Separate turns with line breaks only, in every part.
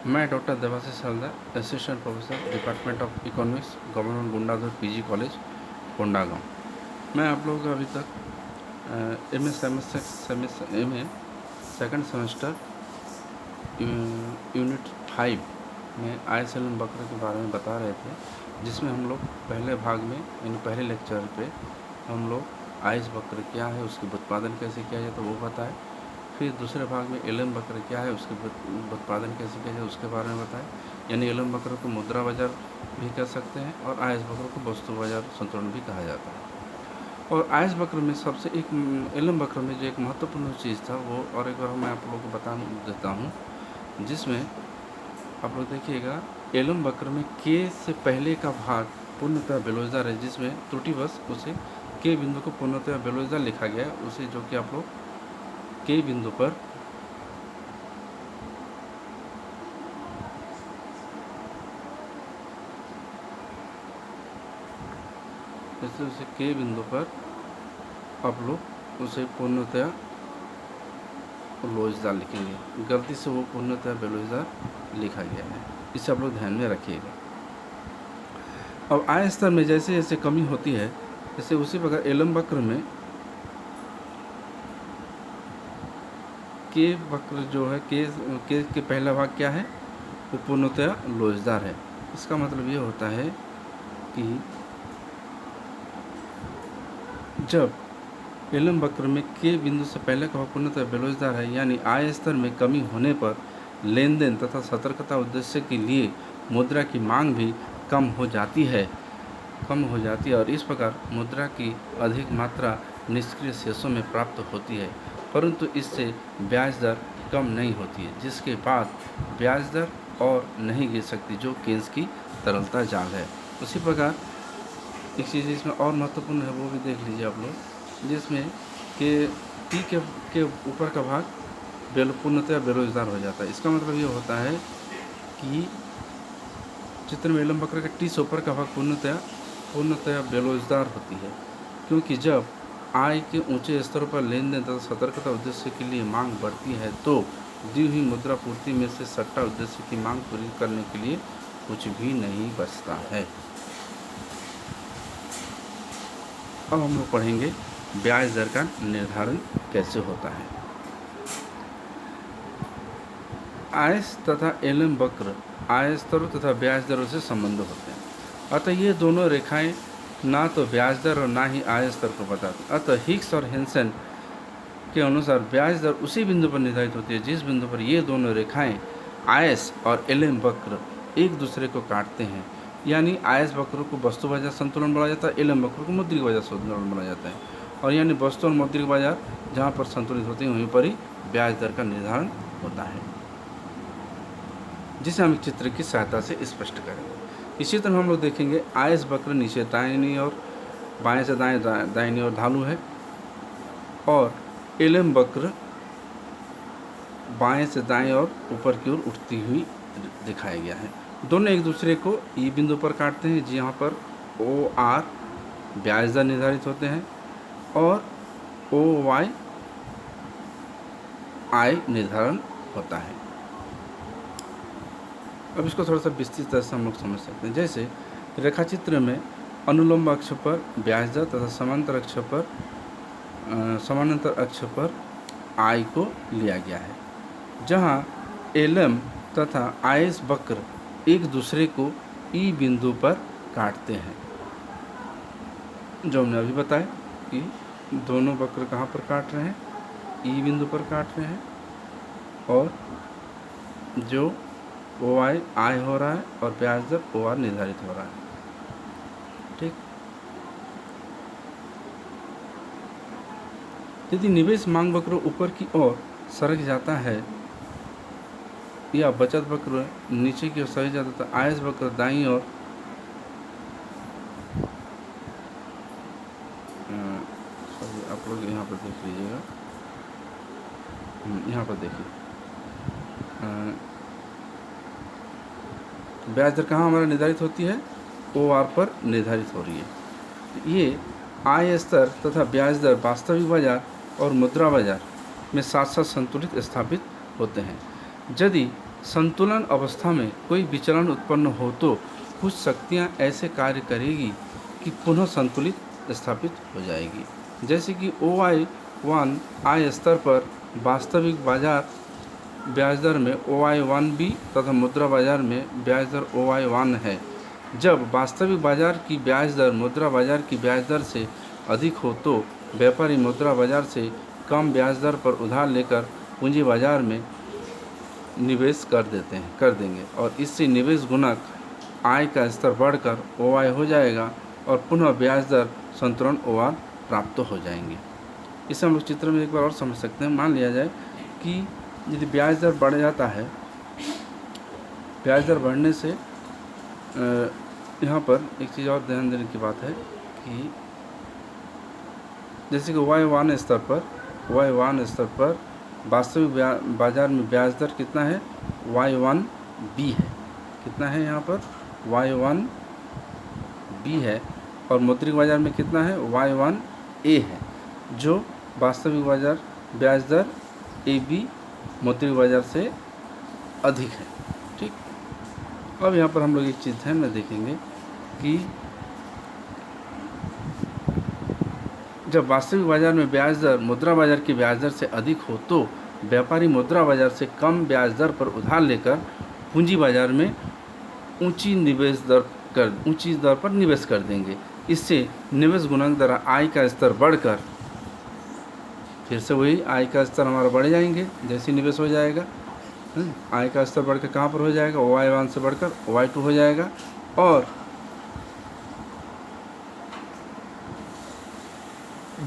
मैं doctor Debashish Haldar, assistant professor, department of economics, government Gundadhar PG college, Kondagaon. मैं आप लोगों को अभी तक M A second semester unit 5 में आईएसएलएम वक्र के बारे में बता रहे थे, जिसमें हम लोग पहले भाग में यानी पहले लेक्चर पे हम लोग आईएस वक्र क्या है, उसके उत्पादन कैसे किया जाए तो वो बताए। फिर दूसरे भाग में एलएम वक्र क्या है, उसके उत्पादन कैसे किया जाए उसके बारे में बताएं। यानी एलएम वक्र को मुद्रा बाजार भी कह सकते हैं और आईएस वक्र को वस्तु बाजार संतुलन भी कहा जाता है। और आईएस वक्र में सबसे एक एलएम वक्र में जो एक महत्वपूर्ण चीज़ था वो और एक बार मैं आप लोगों को बता देता हूँ, जिसमें आप लोग देखिएगा एलएम वक्र में के से पहले का भाग पूर्णतः बेलोजदार है, जिसमें त्रुटिवश उसे के बिंदु को पूर्णतः बेलोजदार लिखा गया है, उसे जो कि आप लोग के बिंदु पर जैसे उसे के बिंदु पर आप लोग उसे पूर्णतः लोजदार लिखेंगे, गलती से वो पूर्णतः बेलोजदार लिखा गया है, इसे आप लोग ध्यान में रखिएगा। अब आय स्तर में जैसे जैसे कमी होती है, जैसे उसी प्रकार एलएम वक्र में के वक्र जो है के पहला भाग क्या है, वो पूर्णतः लोजदार है। इसका मतलब ये होता है कि जब एलएम वक्र में के बिंदु से पहले का भाग पूर्णतः बेलोजदार है, यानी आय स्तर में कमी होने पर लेन देन तथा सतर्कता उद्देश्य के लिए मुद्रा की मांग भी कम हो जाती है और इस प्रकार मुद्रा की अधिक मात्रा निष्क्रिय शेषों में प्राप्त होती है, परंतु इससे ब्याज दर कम नहीं होती है, जिसके बाद ब्याज दर और नहीं गिर सकती, जो केन्स की तरलता जाल है। उसी प्रकार एक चीज़ इसमें और महत्वपूर्ण है, वो भी देख लीजिए आप लोग, जिसमें कि टी के ऊपर का भाग पूर्णतः बेरोजगार हो जाता है। इसका मतलब ये होता है कि चित्र में एलएम वक्र का टी से ऊपर का भाग पूर्णतः बेरोजगार होती है, क्योंकि जब आय के ऊंचे स्तरों पर लेन देन तथा सतर्कता उद्देश्य के लिए मांग बढ़ती है तो दी हुई मुद्रा पूर्ति में से सट्टा उद्देश्य की मांग पूरी करने के लिए कुछ भी नहीं बचता है। अब हम लोग पढ़ेंगे ब्याज दर का निर्धारण कैसे होता है। आय तथा एलएम वक्र आय स्तरों तथा ब्याज दरों से संबंध होते हैं, अतः ये दोनों रेखाएं ना तो ब्याज दर और ना ही आय स्तर को बताती। अतः हिग्स और हेंसन के अनुसार ब्याज दर उसी बिंदु पर निर्धारित होती है जिस बिंदु पर ये दोनों रेखाएं आयस और एलएम वक्र एक दूसरे को काटते हैं। यानी आयस वक्र को वस्तु बाजार संतुलन बोला जाता है, एलएम वक्र को मौद्रिक बाजार संतुलन बोला जाता है। और यानी वस्तु और मौद्रिक बाजार जहाँ पर संतुलित होते हैं वहीं पर ही ब्याज दर का निर्धारण होता है, जिसे हम चित्र की सहायता से स्पष्ट करेंगे। इसी तरह हम लोग देखेंगे आयस वक्र नीचे दाहिनी और बाएं से दाएं दाहिनी और ढालू है, और एलएम वक्र बाएं से दाएं और ऊपर की ओर उठती हुई दिखाया गया है। दोनों एक दूसरे को ई बिंदु पर काटते हैं, जहाँ पर ओ आर ब्याज दर निर्धारित होते हैं और ओ वाई आय निर्धारण होता है। अब इसको थोड़ा सा विस्तृत तरह से हम लोग समझ सकते हैं। जैसे रेखाचित्र में अनुलंब अक्ष पर ब्याज दर तथा समानांतर अक्ष पर आय को लिया गया है, जहां एलएम तथा आयस वक्र एक दूसरे को ई बिंदु पर काटते हैं। जो हमने अभी बताया कि दोनों वक्र कहाँ पर काट रहे हैं, ई बिंदु पर काट रहे हैं, और जो ओ आय हो रहा है और ब्याज दर ओ आर निर्धारित हो रहा है। ठीक, यदि निवेश मांग वक्र ऊपर की ओर सरक जाता है या बचत वक्र नीचे की ओर सरक जाता है तो आयस वक्र दाईं ओर आप लोग यहाँ पर देख लीजिएगा, यहाँ पर देखिए ब्याज दर कहाँ हमारा निर्धारित होती है, ओ आर पर निर्धारित हो रही है। ये आय स्तर तथा ब्याज दर वास्तविक बाजार और मुद्रा बाजार में साथ साथ संतुलित स्थापित होते हैं। यदि संतुलन अवस्था में कोई विचलन उत्पन्न हो तो कुछ शक्तियाँ ऐसे कार्य करेगी कि पुनः संतुलित स्थापित हो जाएगी। जैसे कि OI1 आय स्तर पर वास्तविक बाजार ब्याज दर में OI1B तथा मुद्रा बाजार में ब्याज दर OI1 है। जब वास्तविक बाजार की ब्याज दर मुद्रा बाजार की ब्याज दर से अधिक हो तो व्यापारी मुद्रा बाजार से कम ब्याज दर पर उधार लेकर पूंजी बाजार में निवेश कर देंगे और इससे निवेश गुणक आय का स्तर बढ़कर OI हो जाएगा और पुनः ब्याज दर संतुलन OR प्राप्त हो जाएंगे। इसे हम लोग चित्र में एक बार और समझ सकते हैं। मान लिया जाए कि यदि ब्याज दर बढ़ जाता है, ब्याज दर बढ़ने से यहाँ पर एक चीज़ और ध्यान देने की बात है कि जैसे कि OI1 स्तर पर वास्तविक बाजार में ब्याज दर कितना है, Y1B है। कितना है यहाँ पर, Y1B है। और मौद्रिक बाजार में कितना है, Y1A है, जो वास्तविक बाजार ब्याज दर AB मौद्रिक बाजार से अधिक है। ठीक, अब यहाँ पर हम लोग एक चीज़ ध्यान में देखेंगे कि जब वास्तविक बाजार में ब्याज दर मुद्रा बाजार की ब्याज दर से अधिक हो तो व्यापारी मुद्रा बाजार से कम ब्याज दर पर उधार लेकर पूंजी बाजार में ऊंची दर पर निवेश कर देंगे। इससे निवेश गुणांक द्वारा आय का स्तर बढ़कर, फिर से वही आय का स्तर हमारा बढ़ जाएंगे जैसे निवेश हो जाएगा। आय का स्तर बढ़कर कहाँ पर हो जाएगा, OI1 से बढ़कर OI2 हो जाएगा और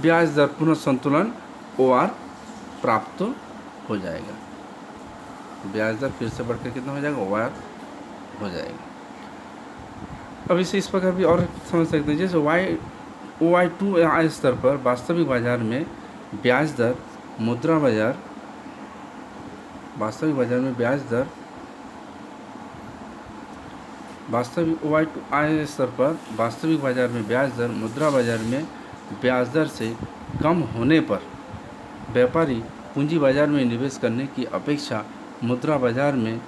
ब्याज दर पुनः संतुलन OR प्राप्त हो जाएगा। ब्याज दर फिर से बढ़कर कितना हो जाएगा, OR हो जाएगा। अब इसे इस प्रकार भी और समझ सकते हैं, जैसे OI2 आय स्तर पर वास्तविक बाजार में ब्याज दर मुद्रा बाजार वास्तविक OI2 आय स्तर पर वास्तविक बाजार में ब्याज दर मुद्रा बाजार में ब्याज दर से कम होने पर व्यापारी पूंजी बाजार में निवेश करने की अपेक्षा मुद्रा बाजार में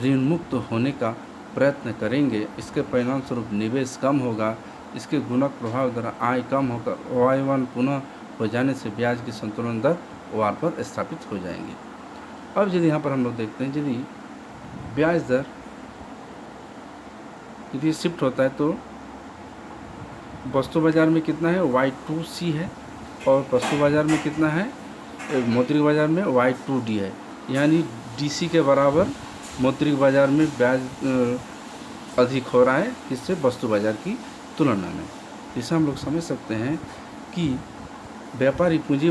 ऋण मुक्त होने का प्रयत्न करेंगे। इसके परिणाम स्वरूप निवेश कम होगा। इसके गुणक प्रभाव द्वारा आय कम होकर OI1 पुनः हो जाने से ब्याज की संतुलन दर OR पर स्थापित हो जाएंगे। अब यदि यहाँ पर हम लोग देखते हैं, यदि ब्याज दर यदि शिफ्ट होता है तो वस्तु बाजार में कितना है, Y2C है और वस्तु बाजार में कितना है, मौद्रिक बाजार में Y2D है। यानी DC के बराबर मौद्रिक बाजार में ब्याज अधिक हो रहा है इससे वस्तु बाजार की तुलना में। इसे हम लोग समझ सकते हैं कि व्यापारी पूंजी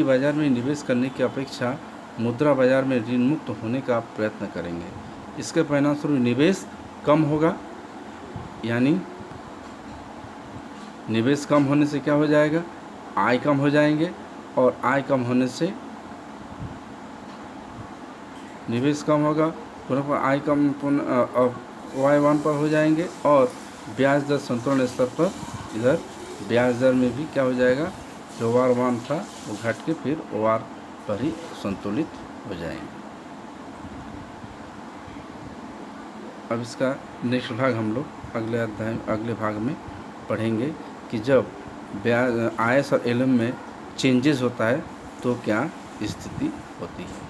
बाजार में निवेश करने की अपेक्षा मुद्रा बाजार में ऋण मुक्त होने का प्रयत्न करेंगे। इसके परिणामस्वरूप निवेश कम होगा, यानी निवेश कम होने से क्या हो जाएगा, आय कम हो जाएंगे और आय कम होने से निवेश कम होगा, पुनः आय कम OI1 पर हो जाएंगे और ब्याज दर संतुलन स्तर पर इधर ब्याज दर में भी क्या हो जाएगा, जो OR1 था वो घट के फिर OR पर ही संतुलित हो जाएंगे। अब इसका नेक्स्ट भाग हम लोग अगले भाग में पढ़ेंगे कि जब ब्याज IS और LM में चेंजेस होता है तो क्या स्थिति होती है।